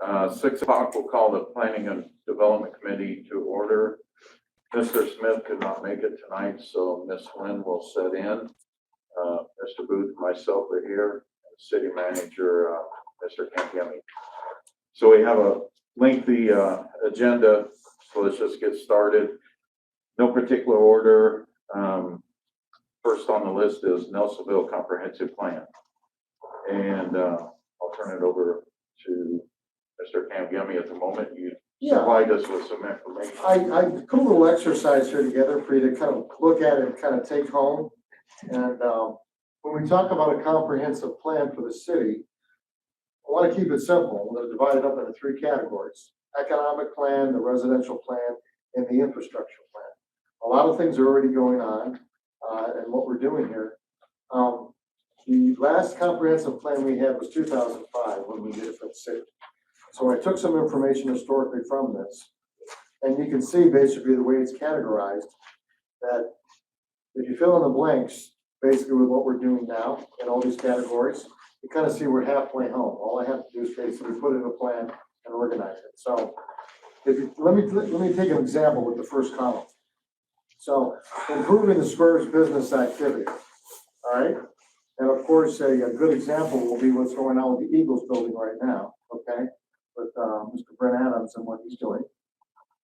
6 o'clock, we'll call the Planning and Development Committee to order. Mr. Smith could not make it tonight, so Ms. Lynn will sit in. Mr. Booth and myself are here, and City Manager, Mr. Campground. So we have a lengthy agenda, so let's just get started. No particular order. First on the list is Nelsonville Comprehensive Plan. And I'll turn it over to Mr. Campground at the moment. You supplied us with some information. I put a little exercise here together for you to kind of look at and kind of take home. And when we talk about a comprehensive plan for the city, I want to keep it simple. We're going to divide it up into 3 categories: economic plan, the residential plan, and the infrastructure plan. A lot of things are already going on, and what we're doing here. The last comprehensive plan we had was 2005 when we did it for the city. So I took some information historically from this, and you can see basically the way it's categorized, that if you fill in the blanks, basically with what we're doing now in all these categories, you kind of see we're halfway home. All I have to do is basically put in a plan and organize it. So let me take an example with the first column. So improving the square's business activity, all right? And of course, a good example will be what's going on with the Eagles building right now, okay? With Mr. Brent Adams and what he's doing.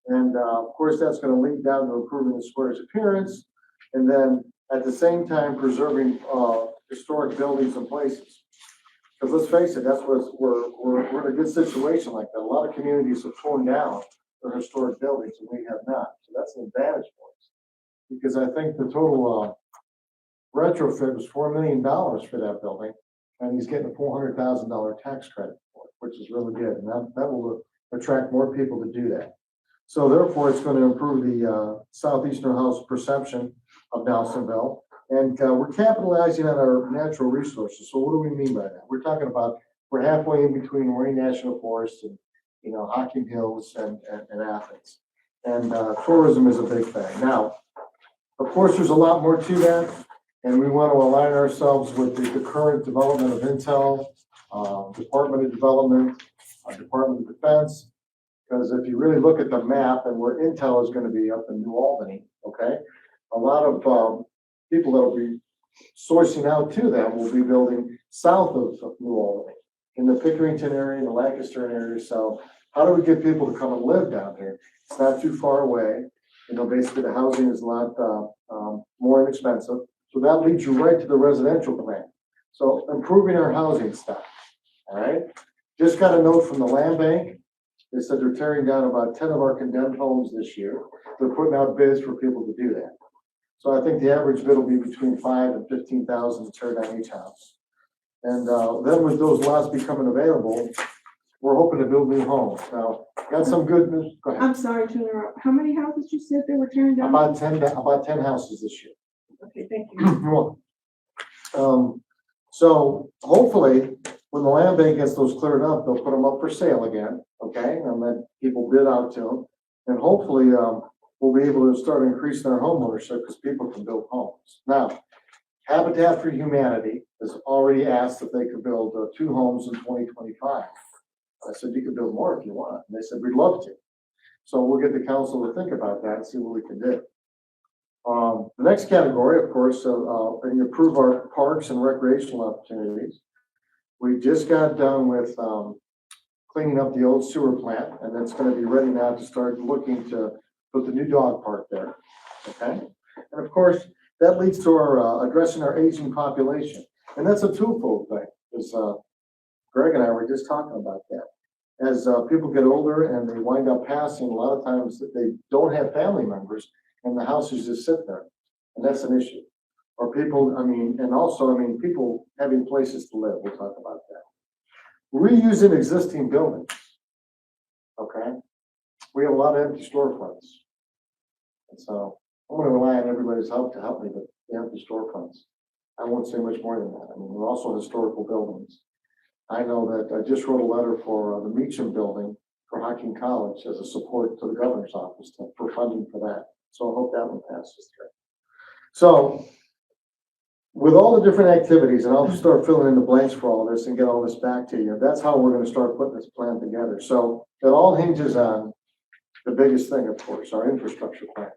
And of course, that's going to lead down to improving the square's appearance, and then at the same time preserving historic buildings and places. Because let's face it, that's what we're in a good situation like that. A lot of communities have torn down their historic buildings, and we have not. So that's an advantage for us. Because I think the total retrofit was $4 million for that building, and he's getting a $400,000 tax credit for it, which is really good. And that will attract more people to do that. So therefore, it's going to improve the southeastern house perception of Nelsonville. And we're capitalizing on our natural resources. So what do we mean by that? We're talking about we're halfway in between Marine National Forest and Hocking Hills and Athens. And tourism is a big thing. Now, of course, there's a lot more to that. And we want to align ourselves with the current development of Intel, Department of Development, Department of Defense. Because if you really look at the map and where Intel is going to be up in New Albany, okay, a lot of people that will be sourcing out to them will be building south of New Albany, in the Pickerington area, in the Lancaster area. So how do we get people to come and live down here? It's not too far away. Basically the housing is a lot more inexpensive. So that leads you right to the residential plan. So improving our housing stock, all right? Just got a note from the land bank. They said they're tearing down about 10 of our condemned homes this year. They're putting out bids for people to do that. So I think the average bid will be between $5,000 and $15,000 to tear down each house. And then with those lots becoming available, we're hoping to build new homes. Now, got some good news. Go ahead. I'm sorry to interrupt. How many houses you said they were tearing down? About 10 houses this year. Okay, thank you. So hopefully, when the land bank gets those cleared up, they'll put them up for sale again, okay? And let people bid out to them. And hopefully, we'll be able to start increasing our home ownership because people can build homes. Now, Habitat for Humanity has already asked if they could build 2 homes in 2025. I said, you can build more if you want. And they said, we'd love to. So we'll get the council to think about that and see what we can do. The next category, of course, improve our parks and recreational opportunities. We just got done with cleaning up the old sewer plant, and it's going to be ready now to start looking to put the new dog park there. Okay, and of course that leads to our addressing our aging population, and that's a twofold thing. Because Greg and I were just talking about that. As people get older and they wind up passing, a lot of times they don't have family members. And the houses just sit there, and that's an issue. Or people, people having places to live. We'll talk about that. Reusing existing buildings. Okay, we have a lot of empty storefronts, and so I'm going to rely on everybody's help to help me with the empty storefronts. I won't say much more than that. I mean, we're also historical buildings. I know that I just wrote a letter for the Meacham building for Hocking College as a support to the governor's office for funding for that. So I hope that one passes through. So with all the different activities, and I'll start filling in the blanks for all this and get all this back to you, that's how we're gonna start putting this plan together. So it all hinges on the biggest thing, of course, our infrastructure plan,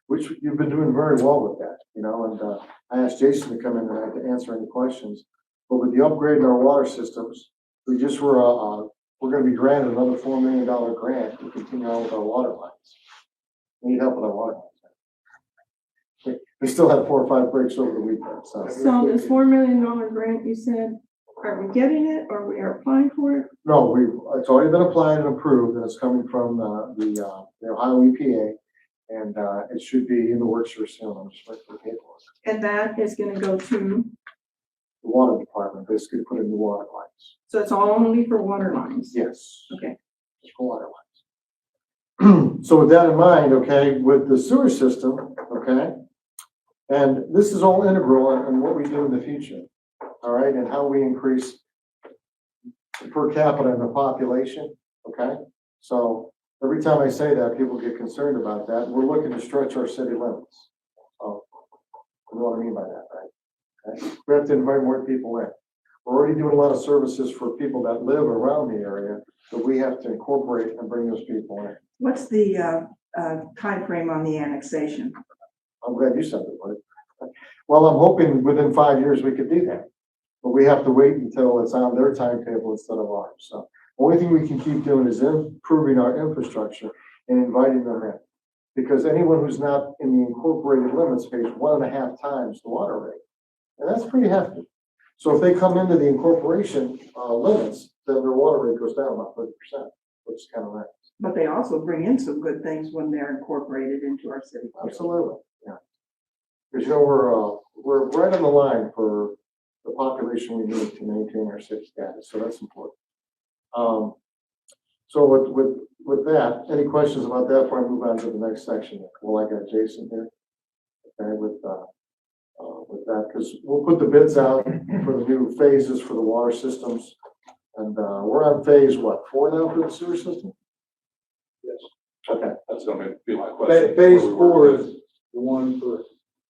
which you've been doing very well with that, you know, and, I asked Jason to come in tonight to answer any questions. But with the upgrade in our water systems, we just we're gonna be granted another $4 million grant to continue on with our water lines. We need help with our water lines. We still had 4 or 5 breaks over the weekend, so. So this $4 million grant, you said, are we getting it or we are applying for it? No, it's already been applied and approved, and it's coming from, the Ohio EPA. And, it should be in the works here soon. I'm just waiting for the paperwork. And that is gonna go to, The water department basically put in the water lines. so it's all only for water lines? Yes. Okay. Just for water lines. So with that in mind, okay, with the sewer system, okay, and this is all integral in what we do in the future, all right, and how we increase per capita in the population, okay? So every time I say that, people get concerned about that. We're looking to stretch our city limits. So, you know what I mean by that, right? Okay? We have to invite more people in. We're already doing a lot of services for people that live around the area, but we have to incorporate and bring those people in. What's the timeframe on the annexation? I'm glad you said that, Mike. Well, I'm hoping within 5 years we could do that, but we have to wait until it's on their timetable instead of ours. So the only thing we can keep doing is improving our infrastructure and inviting them in. Because anyone who's not in the incorporated limits pays 1.5 times the water rate. And that's pretty hefty. So if they come into the incorporation limits, then their water rate goes down about 30%, which is kind of nice. But they also bring in some good things when they're incorporated into our city. Absolutely, yeah. Because, you know, we're right on the line for the population we need to maintain our city status, so that's important. So with that, any questions about that before I move on to the next section? Well, I got Jason here, okay, with that, because we'll put the bids out for the new phases for the water systems. And we're on phase, what, 4 now for the sewer system? Yes, Okay, that's gonna be my question. Phase 4 is the one for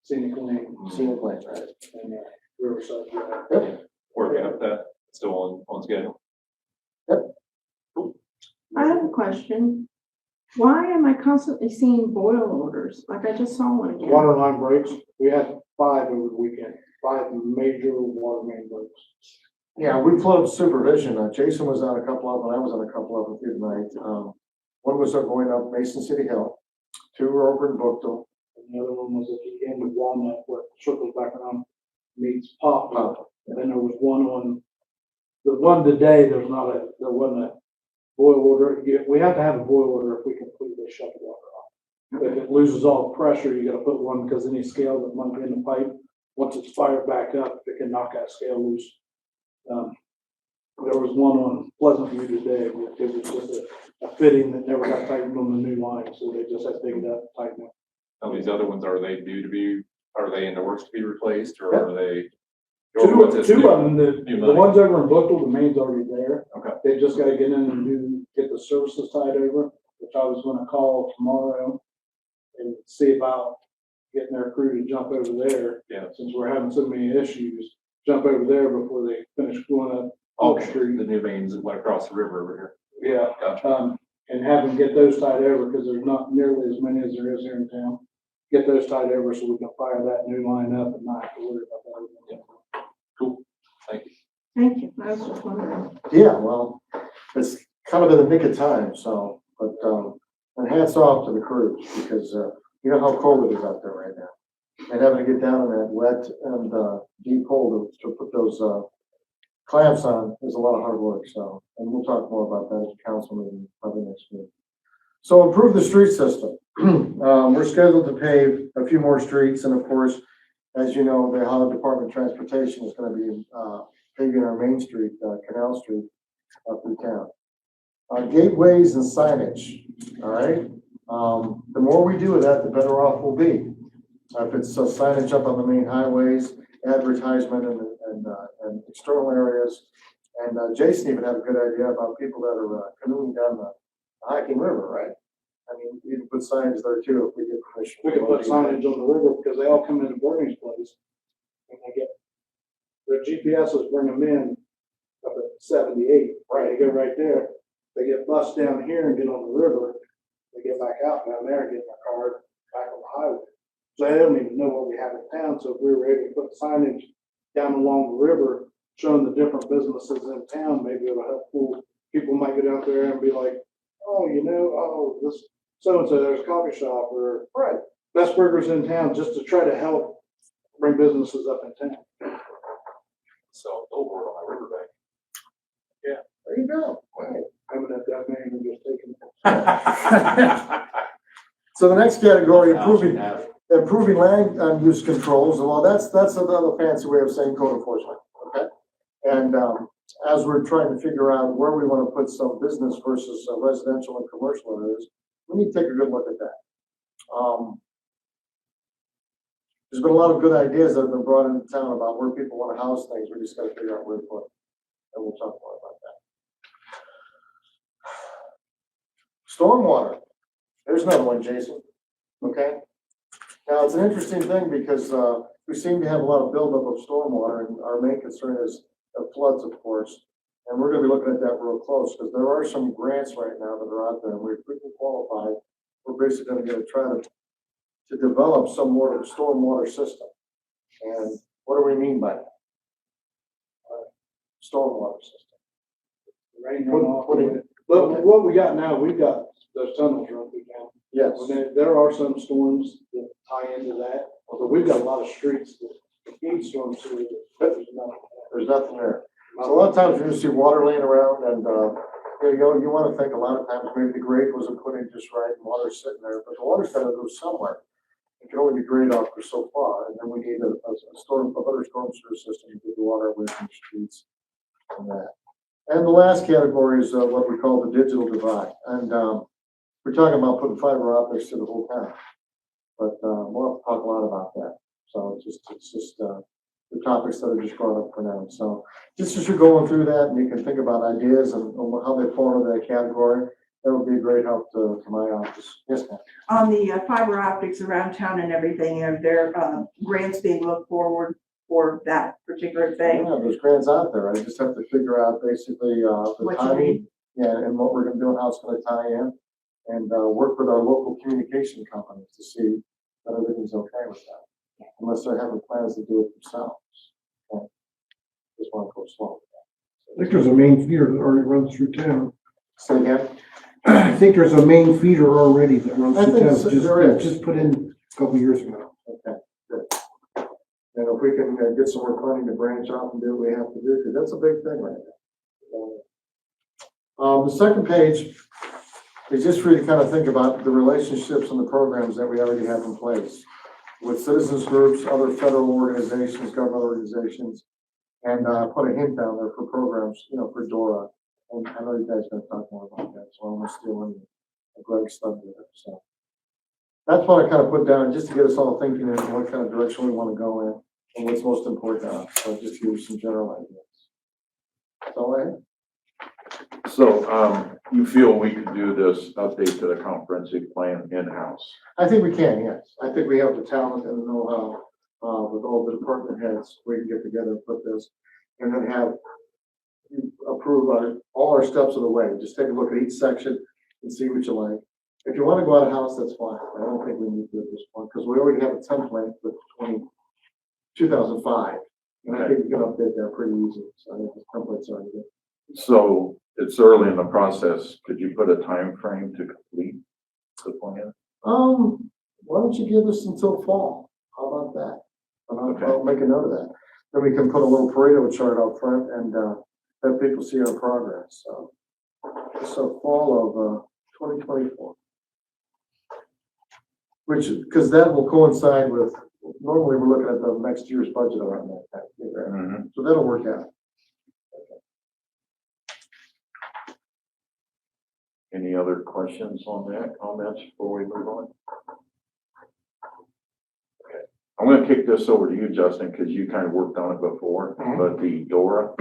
scenic lane scenic lane, right? and Riverside Drive. Yep. Working up that, still on schedule. I have a question. Why am I constantly seeing boil orders? Like I just saw one again. Water line breaks, we had 5 over the weekend, 5 major water main breaks. Yeah, we floated supervision. Jason was on a couple of them, I was on a couple of them through the night. One was going up Mason City Hill, 2 were over in Bookville. And the other one was at the end of Walnut, where it circles back around, meets Pop. And then there was one on, the one today, there wasn't a boil order. We have to have a boil order if we completely shut the water off. If it loses all the pressure, you gotta put one, because any scale that might be in the pipe, once it's fired back up, it can knock that scale loose. There was one on Pleasant View today, it was just a fitting that never got tightened on the new line, so they just had to dig it up, tighten it. Now, these other ones, are they in the works to be replaced, or are they? Two of them, New the money. ones over in Bookville, the main's already there. Okay. They just gotta get in and get the services tied over, which I was gonna call tomorrow and see about getting their crew to jump over there. Yeah. Since we're having so many issues, jump over there before they finish going up Oak Okay, Street. the new mains that went across the river over here. Yeah, Gotcha. and have them get those tied over, because there's not nearly as many as there is here in town. Get those tied over so we can fire that new line up and not have to worry about that. Yeah. Cool, thank you. Thank you. I was just wondering. Yeah, well, it's kind of in the nick of time, so, but, and hats off to the crews, because, you know how cold it is out there right now. And having to get down in that wet and, deep hole to put those, clamps on is a lot of hard work, so, and we'll talk more about that at the council meeting probably next week. So improve the street system. We're scheduled to pave a few more streets, and of course, as you know, the Ohio Department of Transportation is gonna be, paving our Main Street, Canal Street, through town. Gateways and signage, all right? The more we do of that, the better off we'll be. If it's signage up on the main highways, advertisement and external areas. And Jason even had a good idea about people that are canoeing down the hiking river, right? I mean, you can put signs there too if we get permission. We can put signage on the river, because they all come into Bernie's place. and they get, their GPSs bring them in up at 78, right, they go right there. They get bussed down here and get on the river, they get back out down there and get in their car back on the highway. So they don't even know what we have in town, so if we were able to put signage down along the river, showing the different businesses in town, maybe it'll help people might get out there and be like, oh, this so-and-so, there's a coffee shop, or right, best burgers in town, just to try to help bring businesses up in town. So billboard on my riverbank. There you go. Right. Coming at that man and just taking. So the next category, improving Have it. improving land use controls, well, that's another fancy way of saying code enforcement, okay? And, as we're trying to figure out where we want to put some business versus residential and commercial areas, we need to take a good look at that. There's been a lot of good ideas that have been brought into town about where people want to house things, we just got to figure out where to put it. And we'll talk more about that. Stormwater, there's another one, Jason, okay? Now, it's an interesting thing because we seem to have a lot of buildup of stormwater, and our main concern is floods, of course. And we're gonna be looking at that real close, because there are some grants right now that are out there, and if we can qualify, we're basically gonna try to develop some more of a stormwater system. And what do we mean by that? Stormwater system. Rain runoff. But what we got now, we've got those tunnels run through town. Yes, There are some storms that tie into that, but we've got a lot of streets that need storm sewer. there's nothing there. So a lot of times you see water laying around, and you want to think a lot of times maybe the grade wasn't put in just right, and water's sitting there, but the water's got to go somewhere. It can only be graded off for so far, and then we need a better storm sewer system to get the water away from the streets and that. And the last category is what we call the digital divide, and we're talking about putting fiber optics to the whole town, but we'll have to talk a lot about that. So it's just the topics that are just brought up for now. So just as you're going through that, and you can think about ideas and how they fall into that category, that would be a great help to my office. Yes, ma'am. On the fiber optics around town and everything, are there grants being looked forward for that particular thing? Yeah, there's grants out there. I just have to figure out basically the What you timing, need. yeah, and what we're gonna do and how it's gonna tie in, and work with our local communication companies to see that everything's okay with that, unless they're having plans to do it themselves. Okay. Just want to go slow. I think there's a main feeder that already runs through town. Say again? I think there's a main feeder already that runs I through think town, so, just, there is. just put in a couple years ago. Okay, good. And if we can get some more funding to branch off and do what we have to do, because that's a big thing right now. The second page is just for you to kind of think about the relationships and the programs that we already have in place with citizens groups, other federal organizations, government organizations, and put a hint down there for programs, for DORA. And I know you guys are going to talk more about that, so I'm going to steal on Greg's thunder there. So that's what I kind of put down just to get us all thinking in what kind of direction we want to go in and what's most important to us. So just give you some general ideas. That's all I have. So, you feel we could do this update to the comprehensive plan in-house? I think we can, yes. I think we have the talent and the know-how with all the department heads. We can get together and put this, and then have you approve all our steps of the way. Just take a look at each section and see what you like. If you want to go out of house, that's fine. I don't think we need to at this point, because we already have a template for 2005. And I think we can update that pretty easily. So I think the template's already good. So it's early in the process. Could you put a time frame to complete the plan? Why don't you give us until fall? How about that? And Okay. I'll make a note of that. Then we can put a little Pareto chart out front and let people see our progress. So fall of 2024. Because that will coincide with, normally we're looking at the next year's budget around that time. Right? Mm-hmm. So that'll work out. Any other questions on that, comments before we move on? Okay, I'm gonna kick this over to you, Justin, because you kind of worked on it before, but the DORA.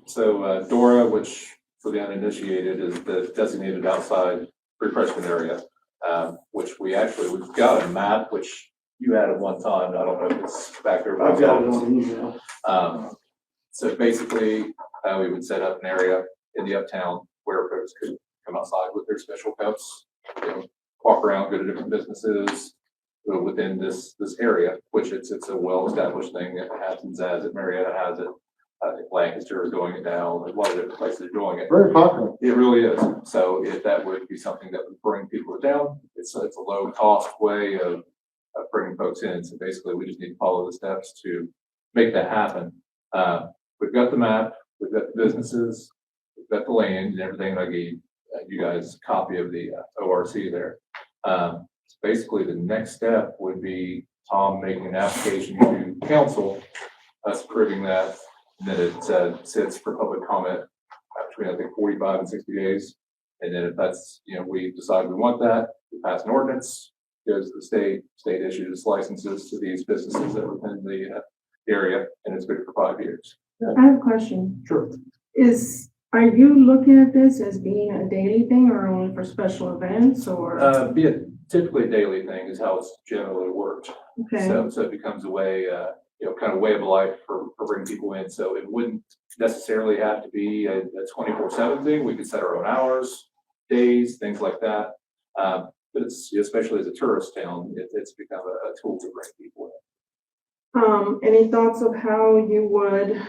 So DORA, which for the uninitiated is the designated outside refreshment area, which we've got a map, which you had at one time. I don't know if it's back there. I've got it on email. So basically, we would set up an area in the uptown where folks could come outside with their special cups, you know, walk around, go to different businesses within this area, which it's a well-established thing. It happens as it, Marietta has it. I think Lancaster is doing it now. A lot of different places are doing it. Very popular. It really is. So if that would be something that would bring people down, it's a low cost way of bringing folks in. So basically we just need to follow the steps to make that happen. We've got the map, we've got the businesses, we've got the land and everything. I gave you guys a copy of the ORC there. So basically the next step would be Tom making an application to council, us approving that. And then it sits for public comment between, I think, 45 and 60 days. And then if that's, you know, we decide we want that, we pass an ordinance, goes to the state issues licenses to these businesses that are within the area, and it's good for 5 years. I have a question. Sure. Are you looking at this as being a daily thing or only for special events or? Be it typically a daily thing is how it's generally worked. Okay, So it becomes a way, you know, kind of way of life for bringing people in. So it wouldn't necessarily have to be a 24/7 thing. We could set our own hours, days, things like that. But it's, especially as a tourist town, it's become a tool to bring people in. any thoughts of how you would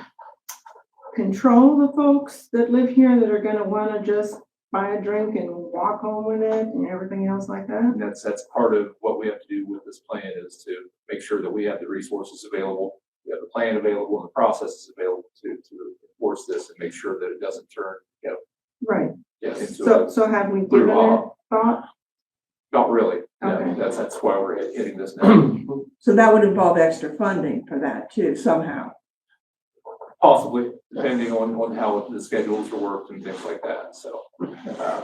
control the folks that live here that are gonna wanna just buy a drink and walk home with it and everything else like that? And that's part of what we have to do with this plan is to make sure that we have the resources available, we have the plan available and the processes available to enforce this and make sure that it doesn't turn, you know, Right, into so have we blue given it law. thought? Not really. Okay. No, that's why we're hitting this now. So that would involve extra funding for that too, somehow. Possibly, depending on how the schedules are worked and things like that. So,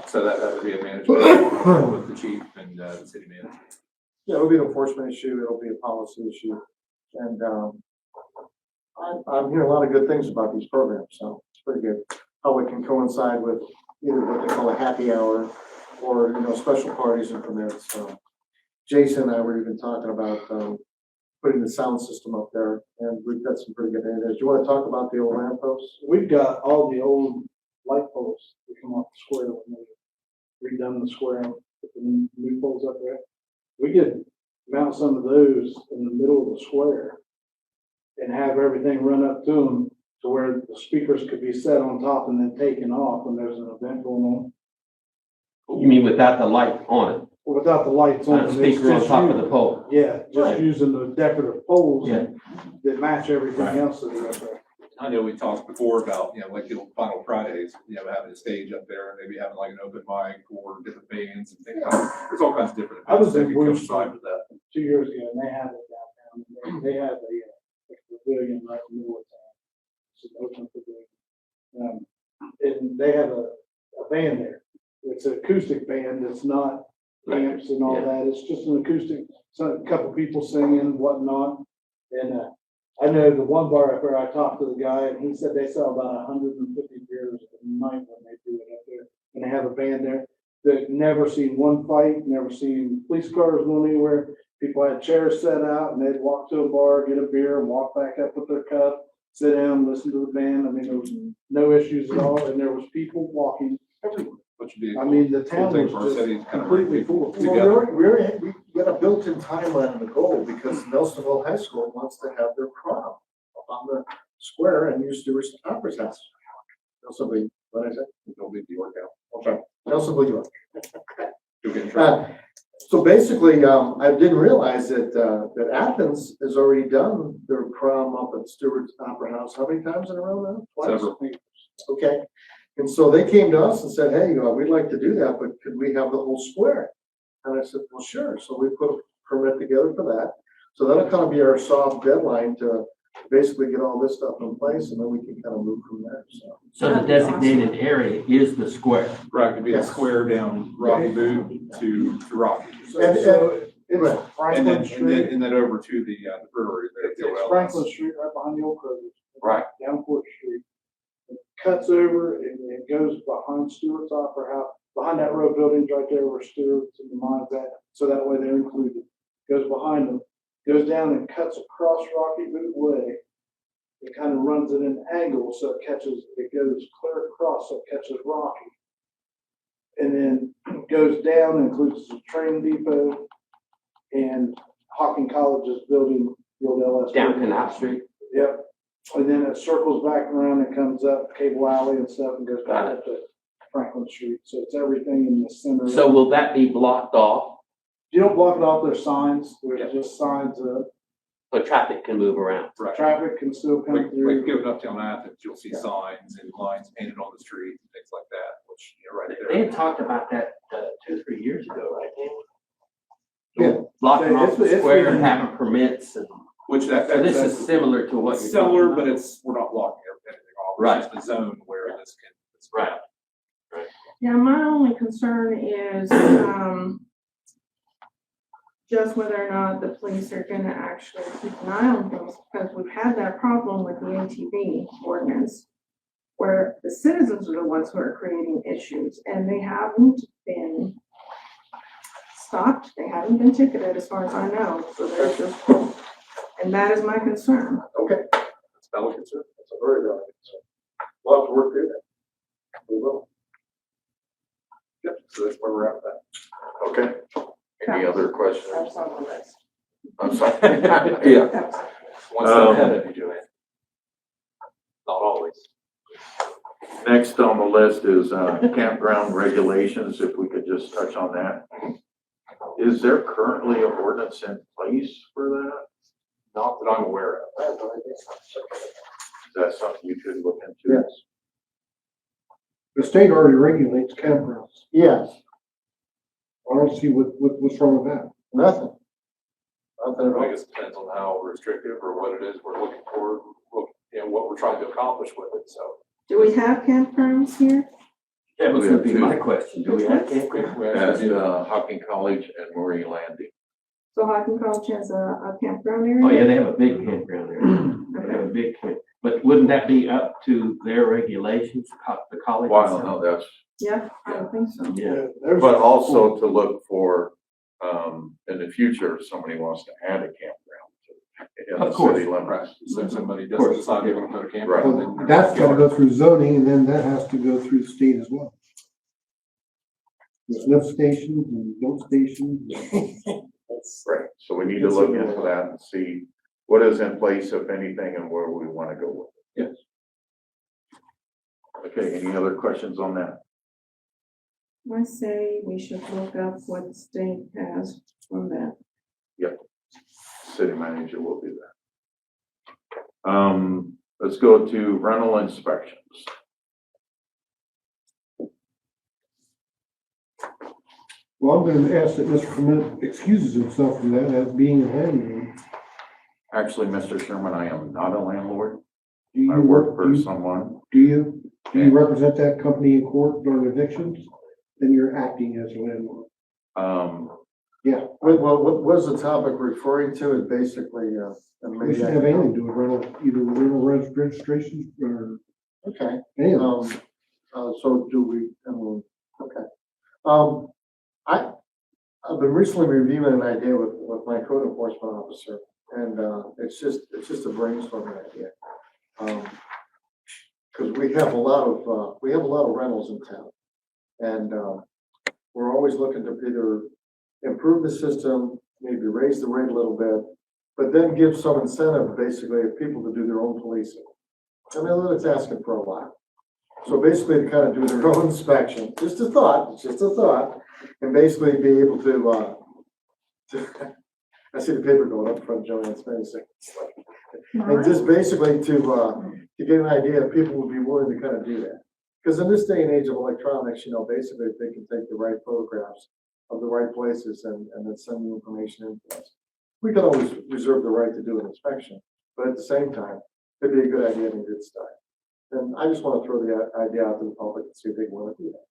so that would be a management with the chief and the city manager. Yeah, it'll be an enforcement issue, it'll be a policy issue, and, I'm hearing a lot of good things about these programs, so it's pretty good. How it can coincide with either what they call a happy hour or, you know, special parties and permits, so. Jason and I were even talking about, putting the sound system up there, and we've got some pretty good ideas. Do you wanna talk about the old lamp posts? We've got all the old light poles that come off the square when they redone the square and put the new poles up there. We could mount some of those in the middle of the square and have everything run up to them to where the speakers could be set on top and then taken off when there's an event going on. You mean without the light on it, Without the lights on. on a it's speaker on just top of you- the pole? Yeah, just Right. using the decorative poles Yeah. that match everything Right. else that are up there. I know we talked before about, you know, like the old Final Fridays, you know, having a stage up there and maybe having like an open mic or different bands and things. There's all kinds of different I was events that in could Worcester. coincide with that. 2 years ago, and they had it downtown. They had a pavilion right in the middle of town. It's an open pavilion. And they have a band there. It's an acoustic band. It's not amps and all Yeah. that. It's just an acoustic, so a couple people singing, whatnot. And, I know the one bar up there, I talked to the guy and he said they sell about 150 beers a night when they do it up there. And they have a band there. They've never seen one fight, never seen police cars going anywhere. People had chairs set out and they'd walk to a bar, get a beer and walk back up with their cup, sit down, listen to the band. I mean, there was no issues at all. And there was people walking everywhere. Which would be. I mean, the Cool town thing was for our city to just kind of bring completely people full. together. We got a built-in timeline and a goal, because Nelsonville High School wants to have their prom on the square and use Stewart's Opera's house. Nelsonville, what did I say? It'll be the workout. Okay, Nelsonville, York. You'll get in trouble. So basically, I didn't realize that Athens has already done their prom up at Stewart's Opera House. How many times in a row now? Twice? Several. Okay, and so they came to us and said, hey, we'd like to do that, but could we have the whole square? And I said, well, sure. So we put a permit together for that. So that'll kind of be our soft deadline to basically get all this stuff in place, and then we can kind of move from there, so. So the designated area is the square. Right, it'd be a Yes. square down Rocky Boot to Rocky. And- So it's Right. And Franklin then, Street, and then over to the brewery there. it's Franklin Street right behind the old Kroger's. Right. Down Fourth Street. It cuts over and it goes behind Stewart's Opera House, behind that row of buildings right there where Stewart's and the mine's at, so that way they're included. Goes behind them, goes down and cuts across Rocky Boot Way. It kind of runs at an angle, so it goes clear across, so it catches Rocky. And then goes down, includes the train depot and Hocking College's building, the old LS. Down building. Canal Street. Yep. And then it circles back around and comes up Cable Alley and stuff and goes back Got it. up to Franklin Street. So it's everything in the center. So will that be blocked off You don't block it off, there's signs, there's just signs, so traffic can move around? Right. traffic can still come Like through. given uptown Athens, you'll see Yeah. signs and lines painted on the street and things like that, which, right They there. had talked about that 2-3 years ago, right? Yeah. Blocking Yeah, off it's- the it's square been- and having permits and, Which so this is similar to what you're talking similar, about. but we're not blocking everything off. Right. It's just the zone where this can. It's Right. Yeah, my only concern is, just whether or not the police are gonna actually keep an eye on things, because we've had that problem with the ATV ordinance, where the citizens are the ones who are creating issues, and they haven't been stopped, they haven't been ticketed as far as I know, so there's just, and that is my concern. Okay, It's valid concern. that's a very valid concern. We'll have to work through that. We will. Yep, so that's where we're at with that. Okay. Any other questions? That's on the list. I'm sorry. Yeah. One step ahead of you, Joanne. Not always. Next on the list is campground regulations, if we could just touch on that. Is there currently an ordinance in place for that? Not that I'm aware of. I have no idea. Is that something you could look into? Yes. The state already regulates campgrounds. Yes, I don't see what's wrong with that. nothing. Nothing at I all. guess it depends on how restrictive or what it is we're looking for, and what we're trying to accomplish with it, so. Do we have campgrounds here? That was We gonna have be two. my question. Do we have campground? We At actually do. Hocking College and Murray Landing. So Hocking College has a campground area? Oh, yeah, they have a big campground there. They have a big camp, but wouldn't that be up to their regulations, the college? Well, no, that's, Yeah, I don't think so. Yeah, There's- but also to look for, in the future, if somebody wants to add a campground in the Of course. city Right, limits. so if somebody Of course. doesn't decide they're gonna put a camper Right. on, Well, then. that's gotta go through zoning, and then that has to go through the state as well. There's lift stations and dump stations. Right, so we need to look into that and see what is in place, if anything, and where we want to go with it. Yes. Okay, any other questions on that? I say we should look up what the state has on that. City manager will do that. Let's go to rental inspections. Well, I'm gonna ask that Mr. Clement excuses himself from that as being a landlord. Actually, Mr. Sherman, I am not a landlord. Do you I work for do someone. you represent that company in court during evictions? Then you're acting as a landlord. Yeah, Well, what was the topic referring to? It basically, and we maybe should I have can- anything to do with rental, either rental registrations or Okay, anything. so do we, okay. I've been recently reviewing an idea with my code enforcement officer, and, it's just a brainstorming idea. Cause we have a lot of rentals in town. And, we're always looking to either improve the system, maybe raise the rate a little bit, but then give some incentive, basically, of people to do their own policing. I mean, it's asking for a lot. So basically, to kind of do their own inspection, just a thought, and basically be able to, I see the paper going up in front of Joanne's face. And just basically to get an idea if people would be willing to kind of do that. Because in this day and age of electronics, basically if they can take the right photographs of the right places and then send the information in to us. We could always reserve the right to do an inspection, but at the same time, it'd be a good idea and a good start. And I just want to throw the idea out to the public and see if they want to do that.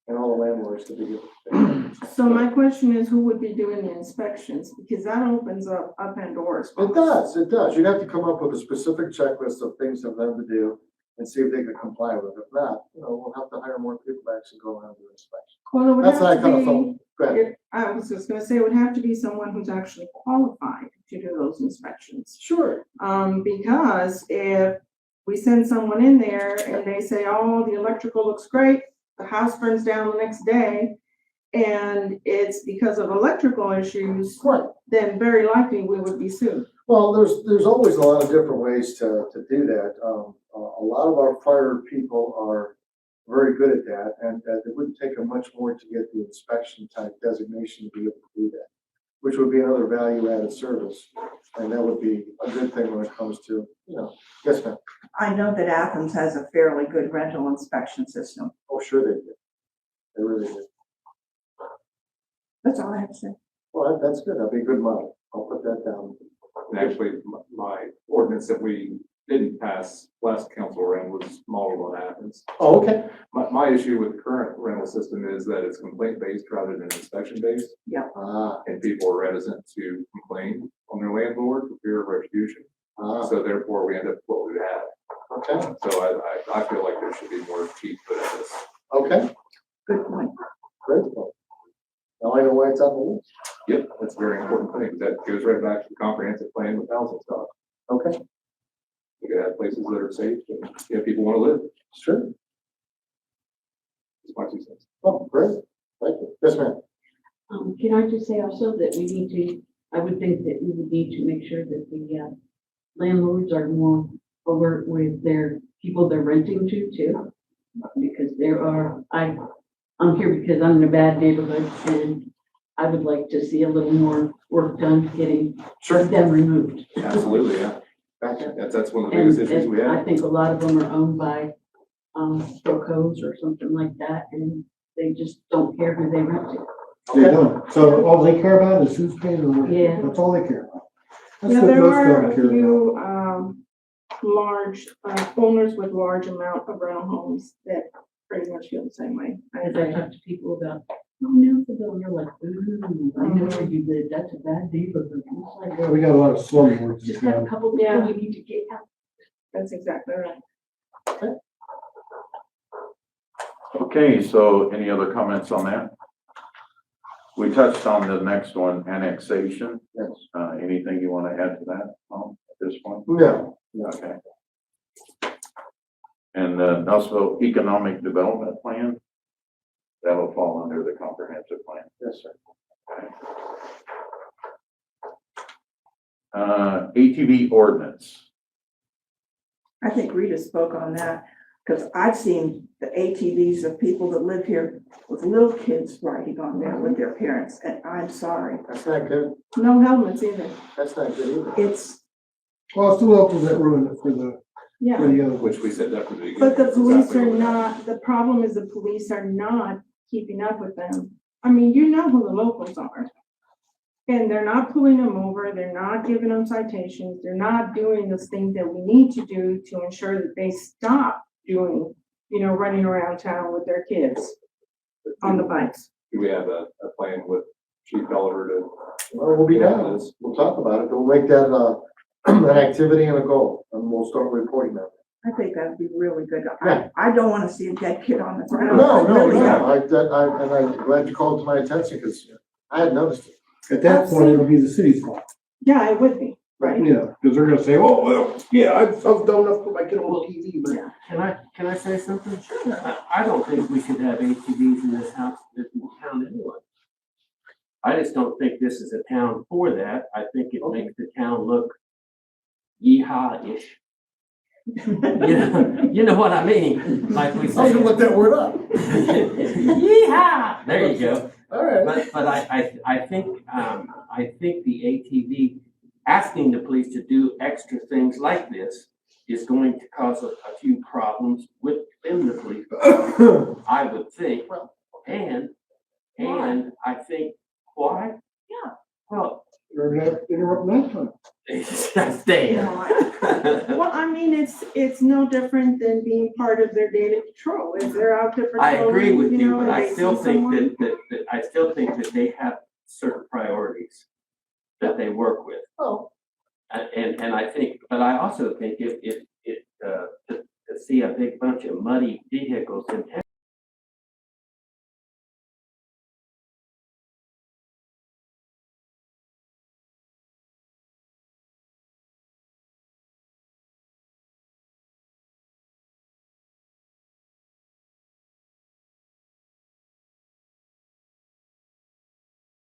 And all the landlords to be good. So my question is, who would be doing the inspections? Because that opens up Pandora's It box. does. You'd have to come up with a specific checklist of things for them to do and see if they can comply with it. If not, we'll have to hire more people to actually go around and do inspection. Well, it would That's have how I to kind of be, felt. I was just gonna say, it would have to be someone who's actually qualified to do those inspections. Sure. Because if we send someone in there and they say, oh, the electrical looks great, the house burns down the next day, and it's because of electrical issues, Right. then very likely we would be sued. Well, there's always a lot of different ways to do that. A lot of our fire people are very good at that, and it wouldn't take them much more to get the inspection type designation to be able to do that, which would be another value added service. And that would be a good thing when it comes to, yes, ma'am. I know that Athens has a fairly good rental inspection system. Oh, sure they do. They really do. That's all I have to say. Well, that's good. That'd be a good model. I'll put that down. And actually, my ordinance that we didn't pass last council round was modeled on Athens. Oh, okay. My issue with the current rental system is that it's complaint-based rather than inspection-based, Ah, and people are reticent to complain on their landlord for fear of retribution. ah, So therefore, we end up with what we have. okay, So I feel like there should be more teeth put in this. okay. Good point. Great. Now I know why it's on the list. Yep, that's a very important thing, because that goes right back to the comprehensive plan with housing stock. Okay, We could have places that are safe and people want to live. sure. It's my 2 cents. Oh, great. Thank you. Yes, ma'am. Can I just say also that we need to, I would think that we would need to make sure that the landlords are more alert with their people they're renting to too. Because I'm here because I'm in a bad neighborhood and I would like to see a little more work done getting them removed. Absolutely, yeah. Gotcha. That's one of the biggest And issues we I have. think a lot of them are owned by Procos or something like that, and they just don't care who they rent to. They don't. So all they care about is who's paying the rent. Yeah. That's all they care about. That's Yeah, what there most are of them a care about. few, large, owners with large amount of rental homes that pretty much feel the same way. As I talk to people about, oh, Nelsonville, and you're like, ooh, I know where you live, that's a bad neighborhood. And it's like, Yeah, we got a lot of slumlords in just got a town. couple Yeah. people you need to get out. That's exactly right. Okay, so any other comments on that? We touched on the next one, annexation. Yes. Anything you want to add to that, Tom, at this point? No, Okay. And the Nelsonville Economic Development Plan, that'll fall under the comprehensive plan. yes, sir. ATV ordinance. I think Rita spoke on that, because I've seen the ATVs of people that live here with little kids riding on there with their parents, and I'm sorry. That's not good. No helmets either. That's not good either. It's, Well, it's the locals that ruin it for the Yeah. other. Which we said that from the beginning. But the That's police exactly are what not, the problem is the police are not keeping up with them. I mean, you know who the locals are. And they're not pulling them over, they're not giving them citations, they're not doing those things that we need to do to ensure that they stop doing, running around town with their kids on the bikes. Do we have a plan with Chief Oliver to? Well, we'll be down. We'll talk about it. We'll make that an activity and a goal, and we'll start reporting that. I think that'd be really good. Yeah. I don't want to see a dead kid on the ground. No, no, Really no. don't. And I'm glad you called it to my attention because I had noticed it. At that point, it'll be the city's fault. Yeah, it would be, right? Yeah, because they're gonna say, oh, well, yeah, I was dumb enough to put my kid on TV, but. Can I say something? I don't think we should have ATVs in this house, in this town anyway. I just don't think this is a town for that. I think it makes the town look yeehaw-ish. You know what I mean? Like we I was say. gonna look that word up. Yeehaw! There you go. All right. But I think the ATV, asking the police to do extra things like this is going to cause a few problems within the police department, I would think. And I think, why? Yeah, well, You're gonna have to interrupt next time. stay. Well, I mean, it's no different than being part of their daily patrol. If they're out there I agree with patrolling, you, know, but and I they still see think someone- that I still think that they have certain priorities that they work with. Oh. And I think, but I also think if to see a big bunch of muddy vehicles in town,